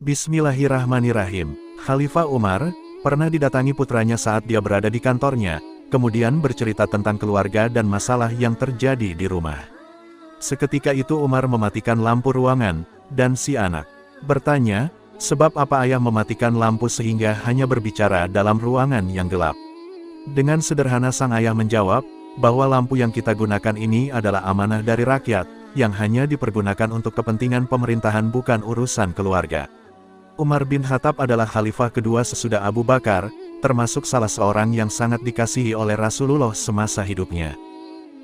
Bismillahirrahmanirrahim. Khalifah Umar pernah didatangi putranya saat dia berada di kantornya, kemudian bercerita tentang keluarga dan masalah yang terjadi di rumah. Seketika itu Umar mematikan lampu ruangan, dan si anak bertanya, sebab apa ayah mematikan lampu sehingga hanya berbicara dalam ruangan yang gelap? Dengan sederhana sang ayah menjawab, bahwa lampu yang kita gunakan ini adalah amanah dari rakyat, yang hanya dipergunakan untuk kepentingan pemerintahan bukan urusan keluarga. Umar bin Khattab adalah khalifah kedua sesudah Abu Bakar, termasuk salah seorang yang sangat dikasihi oleh Rasulullah semasa hidupnya.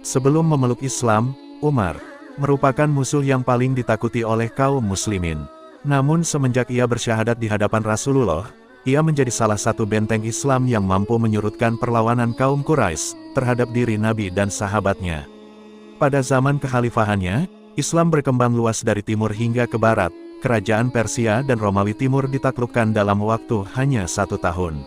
Sebelum memeluk Islam, Umar merupakan musuh yang paling ditakuti oleh kaum muslimin. Namun semenjak ia bersyahadat di hadapan Rasulullah, ia menjadi salah satu benteng Islam yang mampu menyurutkan perlawanan kaum Quraisy terhadap diri Nabi dan sahabatnya. Pada zaman kekhalifahannya, Islam berkembang luas dari timur hingga ke barat. Kerajaan Persia dan Romawi Timur ditaklukkan dalam waktu hanya 1 tahun.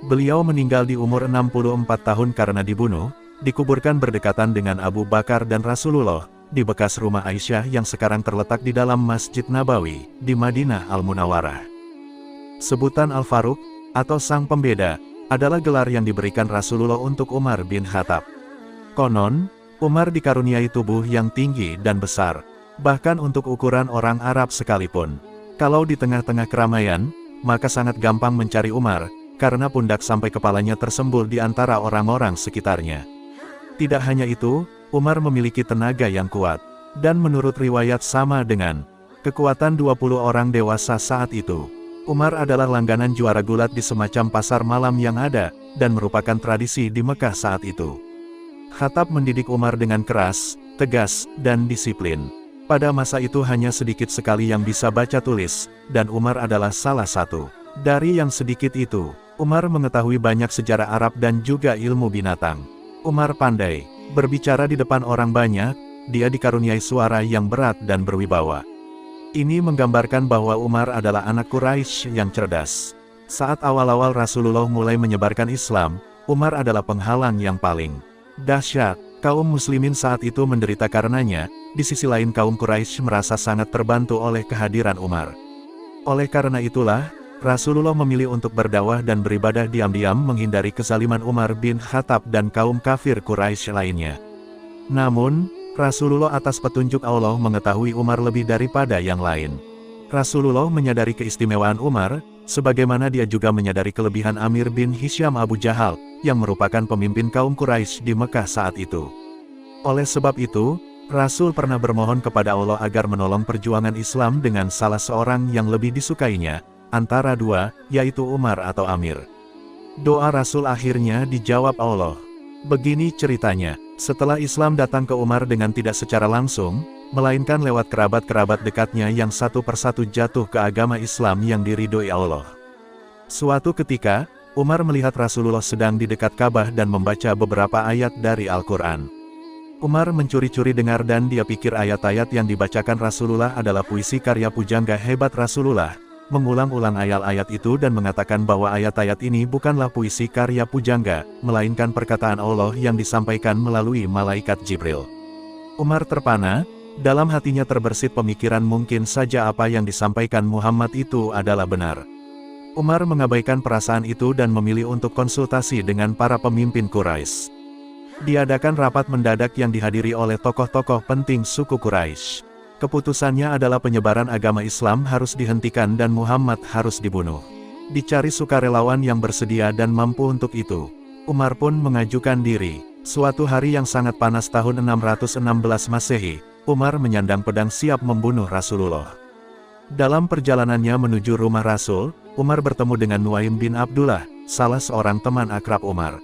Beliau meninggal di umur 64 tahun karena dibunuh, dikuburkan berdekatan dengan Abu Bakar dan Rasulullah, di bekas rumah Aisyah yang sekarang terletak di dalam Masjid Nabawi, di Madinah Al-Munawwarah. Sebutan Al-Faruq, atau Sang Pembeda, adalah gelar yang diberikan Rasulullah untuk Umar bin Khattab. Konon, Umar dikaruniai tubuh yang tinggi dan besar. Bahkan untuk ukuran orang Arab sekalipun. Kalau di tengah-tengah keramaian, maka sangat gampang mencari Umar, karena pundak sampai kepalanya tersembul di antara orang-orang sekitarnya. Tidak hanya itu, Umar memiliki tenaga yang kuat, dan menurut riwayat sama dengan kekuatan 20 orang dewasa saat itu. Umar adalah langganan juara gulat di semacam pasar malam yang ada, dan merupakan tradisi di Mekah saat itu. Khattab mendidik Umar dengan keras, tegas, dan disiplin. Pada masa itu hanya sedikit sekali yang bisa baca tulis, dan Umar adalah salah satu. Dari yang sedikit itu, Umar mengetahui banyak sejarah Arab dan juga ilmu binatang. Umar pandai berbicara di depan orang banyak, dia dikaruniai suara yang berat dan berwibawa. Ini menggambarkan bahwa Umar adalah anak Quraisy yang cerdas. Saat awal-awal Rasulullah mulai menyebarkan Islam, Umar adalah penghalang yang paling dahsyat. Kaum muslimin saat itu menderita karenanya, di sisi lain kaum Quraisy merasa sangat terbantu oleh kehadiran Umar. Oleh karena itulah, Rasulullah memilih untuk berdakwah dan beribadah diam-diam menghindari kezaliman Umar bin Khattab dan kaum kafir Quraisy lainnya. Namun, Rasulullah atas petunjuk Allah mengetahui Umar lebih daripada yang lain. Rasulullah menyadari keistimewaan Umar, sebagaimana dia juga menyadari kelebihan Amir bin Hisham Abu Jahal, yang merupakan pemimpin kaum Quraisy di Mekah saat itu. Oleh sebab itu, Rasul pernah bermohon kepada Allah agar menolong perjuangan Islam dengan salah seorang yang lebih disukainya, antara dua, yaitu Umar atau Amir. Doa Rasul akhirnya dijawab Allah. Begini ceritanya, setelah Islam datang ke Umar dengan tidak secara langsung, melainkan lewat kerabat-kerabat dekatnya yang satu persatu jatuh ke agama Islam yang diridhoi Allah. Suatu ketika, Umar melihat Rasulullah sedang di dekat Ka'bah dan membaca beberapa ayat dari Al-Quran. Umar mencuri-curi dengar dan dia pikir ayat-ayat yang dibacakan Rasulullah adalah puisi karya pujangga hebat Rasulullah, mengulang-ulang ayat-ayat itu dan mengatakan bahwa ayat-ayat ini bukanlah puisi karya pujangga, melainkan perkataan Allah yang disampaikan melalui malaikat Jibril. Umar terpana, dalam hatinya terbersit pemikiran mungkin saja apa yang disampaikan Muhammad itu adalah benar. Umar mengabaikan perasaan itu dan memilih untuk konsultasi dengan para pemimpin Quraisy. Diadakan rapat mendadak yang dihadiri oleh tokoh-tokoh penting suku Quraisy. Keputusannya adalah penyebaran agama Islam harus dihentikan dan Muhammad harus dibunuh. Dicari sukarelawan yang bersedia dan mampu untuk itu. Umar pun mengajukan diri. Suatu hari yang sangat panas tahun 616 Masehi, Umar menyandang pedang siap membunuh Rasulullah. Dalam perjalanannya menuju rumah Rasul, Umar bertemu dengan Nuaim bin Abdullah, salah seorang teman akrab Umar.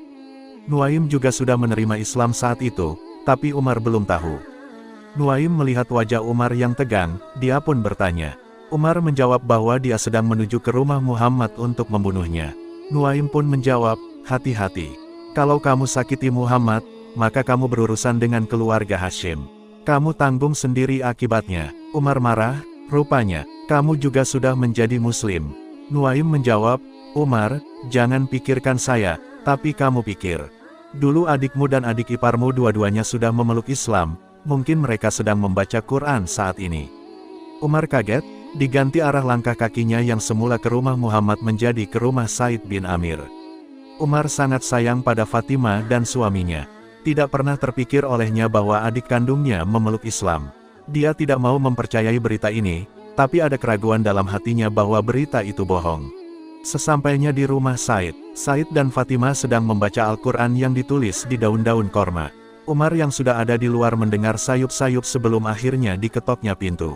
Nuaim juga sudah menerima Islam saat itu, tapi Umar belum tahu. Nuaim melihat wajah Umar yang tegang, dia pun bertanya. Umar menjawab bahwa dia sedang menuju ke rumah Muhammad untuk membunuhnya. Nuaim pun menjawab, hati-hati. Kalau kamu sakiti Muhammad, maka kamu berurusan dengan keluarga Hashim. Kamu tanggung sendiri akibatnya. Umar marah, rupanya, kamu juga sudah menjadi muslim. Nuaim menjawab, Umar, jangan pikirkan saya, tapi kamu pikir. Dulu adikmu dan adik iparmu dua-duanya sudah memeluk Islam, mungkin mereka sedang membaca Quran saat ini. Umar kaget, Diganti arah langkah kakinya yang semula ke rumah Muhammad menjadi ke rumah Said bin Amir. Umar sangat sayang pada Fatimah dan suaminya. Tidak pernah terpikir olehnya bahwa adik kandungnya memeluk Islam. Dia tidak mau mempercayai berita ini, tapi ada keraguan dalam hatinya bahwa berita itu bohong. Sesampainya di rumah Said dan Fatimah sedang membaca Al-Quran yang ditulis di daun-daun korma. Umar yang sudah ada di luar mendengar sayup-sayup sebelum akhirnya diketoknya pintu.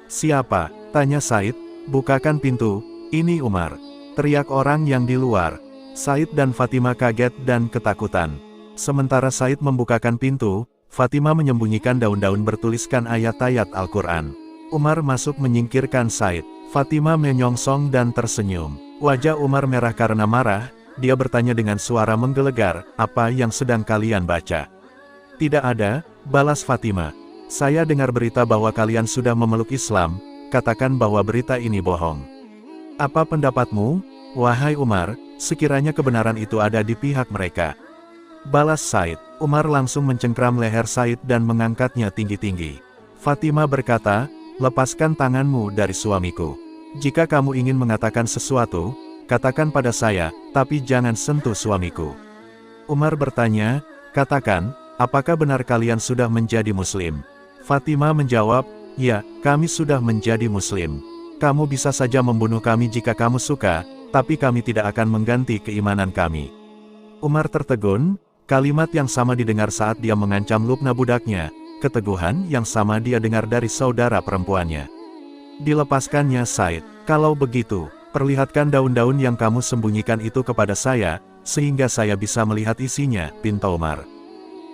"Siapa?" tanya Said. "Bukakan pintu, ini Umar," teriak orang yang di luar. Said dan Fatimah kaget dan ketakutan. Sementara Said membukakan pintu, Fatimah menyembunyikan daun-daun bertuliskan ayat-ayat Al-Quran. Umar masuk menyingkirkan Said. Fatimah menyongsong dan tersenyum. Wajah Umar merah karena marah. Dia bertanya dengan suara menggelegar, "Apa yang sedang kalian baca?" "Tidak ada," balas Fatimah. "Saya dengar berita bahwa kalian sudah memeluk Islam. Katakan bahwa berita ini bohong." "Apa pendapatmu, wahai Umar, sekiranya kebenaran itu ada di pihak mereka?" balas Said. Umar langsung mencengkram leher Said dan mengangkatnya tinggi-tinggi. Fatimah berkata, "Lepaskan tanganmu dari suamiku. Jika kamu ingin mengatakan sesuatu, katakan pada saya, tapi jangan sentuh suamiku." Umar bertanya, "Katakan, apakah benar kalian sudah menjadi Muslim?" Fatimah menjawab, "Ya, kami sudah menjadi Muslim. Kamu bisa saja membunuh kami jika kamu suka, tapi kami tidak akan mengganti keimanan kami." Umar tertegun. Kalimat yang sama didengar saat dia mengancam Lubna budaknya. Keteguhan yang sama dia dengar dari saudara perempuannya. Dilepaskannya Said. "Kalau begitu, perlihatkan daun-daun yang kamu sembunyikan itu kepada saya, sehingga saya bisa melihat isinya," pinta Umar.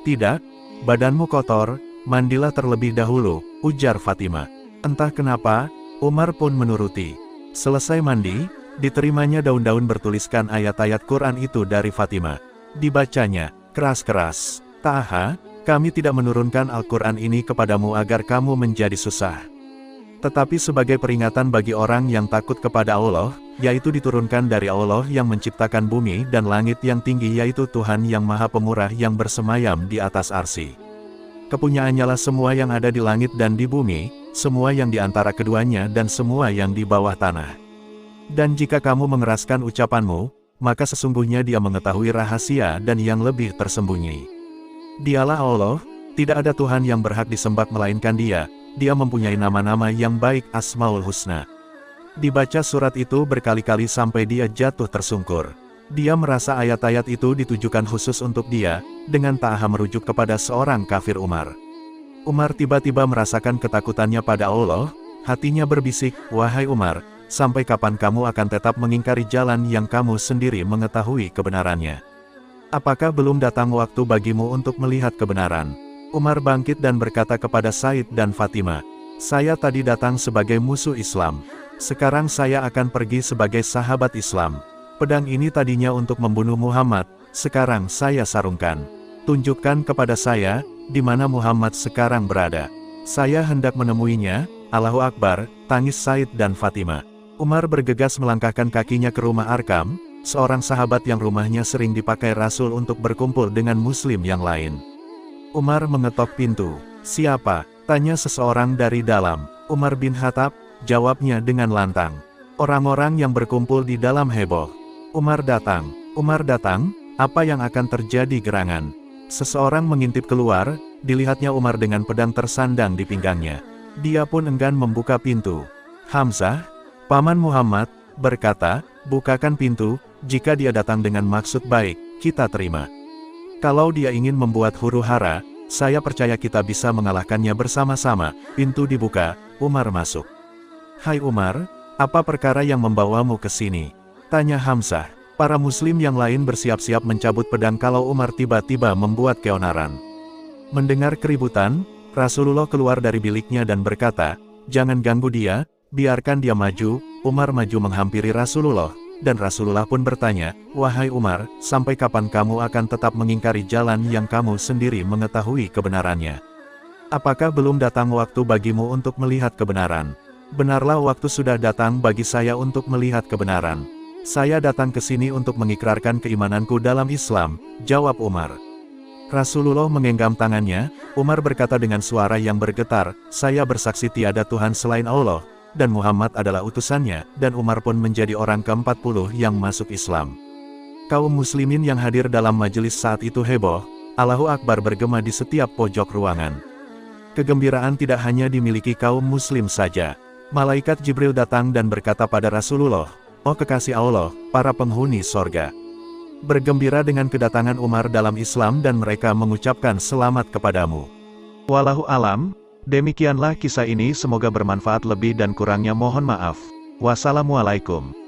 "Tidak, badanmu kotor, mandilah terlebih dahulu," ujar Fatimah. Entah kenapa, Umar pun menuruti. Selesai mandi, diterimanya daun-daun bertuliskan ayat-ayat Quran itu dari Fatimah. Dibacanya, keras-keras, "Taha, kami tidak menurunkan Al-Quran ini kepadamu agar kamu menjadi susah. Tetapi sebagai peringatan bagi orang yang takut kepada Allah, yaitu diturunkan dari Allah yang menciptakan bumi dan langit yang tinggi yaitu Tuhan yang Maha Pemurah yang bersemayam di atas arsy. Kepunyaannya lah semua yang ada di langit dan di bumi, semua yang di antara keduanya dan semua yang di bawah tanah. Dan jika kamu mengeraskan ucapanmu, maka sesungguhnya Dia mengetahui rahasia dan yang lebih tersembunyi. Dialah Allah, tidak ada Tuhan yang berhak disembah melainkan Dia. Dia mempunyai nama-nama yang baik, Asmaul Husna." Dibaca surat itu berkali-kali sampai dia jatuh tersungkur. Dia merasa ayat-ayat itu ditujukan khusus untuk dia, dengan Taha merujuk kepada seorang kafir Umar. Umar tiba-tiba merasakan ketakutannya pada Allah, hatinya berbisik, "Wahai Umar, sampai kapan kamu akan tetap mengingkari jalan yang kamu sendiri mengetahui kebenarannya? Apakah belum datang waktu bagimu untuk melihat kebenaran?" Umar bangkit dan berkata kepada Said dan Fatimah, "Saya tadi datang sebagai musuh Islam. Sekarang saya akan pergi sebagai sahabat Islam. Pedang ini tadinya untuk membunuh Muhammad, sekarang saya sarungkan. Tunjukkan kepada saya, di mana Muhammad sekarang berada. Saya hendak menemuinya." "Allahu Akbar," tangis Said dan Fatimah. Umar bergegas melangkahkan kakinya ke rumah Arkam, seorang sahabat yang rumahnya sering dipakai Rasul untuk berkumpul dengan muslim yang lain. Umar mengetok pintu. "Siapa?" tanya seseorang dari dalam. "Umar bin Khattab," jawabnya dengan lantang. Orang-orang yang berkumpul di dalam heboh. "Umar datang. Umar datang, apa yang akan terjadi gerangan?" Seseorang mengintip keluar, dilihatnya Umar dengan pedang tersandang di pinggangnya. Dia pun enggan membuka pintu. Hamzah, paman Muhammad, berkata, "Bukakan pintu, jika dia datang dengan maksud baik, kita terima. Kalau dia ingin membuat huru-hara, saya percaya kita bisa mengalahkannya bersama-sama." Pintu dibuka, Umar masuk. "Hai Umar, apa perkara yang membawamu ke sini?" tanya Hamzah. Para muslim yang lain bersiap-siap mencabut pedang kalau Umar tiba-tiba membuat keonaran. Mendengar keributan, Rasulullah keluar dari biliknya dan berkata, "Jangan ganggu dia, biarkan dia maju." Umar maju menghampiri Rasulullah. Dan Rasulullah pun bertanya, "Wahai Umar, sampai kapan kamu akan tetap mengingkari jalan yang kamu sendiri mengetahui kebenarannya? Apakah belum datang waktu bagimu untuk melihat kebenaran?" "Benarlah waktu sudah datang bagi saya untuk melihat kebenaran. Saya datang ke sini untuk mengikrarkan keimananku dalam Islam," jawab Umar. Rasulullah menggenggam tangannya. Umar berkata dengan suara yang bergetar, "Saya bersaksi tiada Tuhan selain Allah, dan Muhammad adalah utusannya, dan Umar pun menjadi orang ke-40 yang masuk Islam. Kaum muslimin yang hadir dalam majelis saat itu heboh, Allahu Akbar bergema di setiap pojok ruangan. Kegembiraan tidak hanya dimiliki kaum muslim saja. Malaikat Jibril datang dan berkata pada Rasulullah, "Oh kekasih Allah, para penghuni sorga, bergembira dengan kedatangan Umar dalam Islam dan mereka mengucapkan selamat kepadamu." Wallahu alam, demikianlah kisah ini, semoga bermanfaat, lebih dan kurangnya mohon maaf. Wassalamualaikum.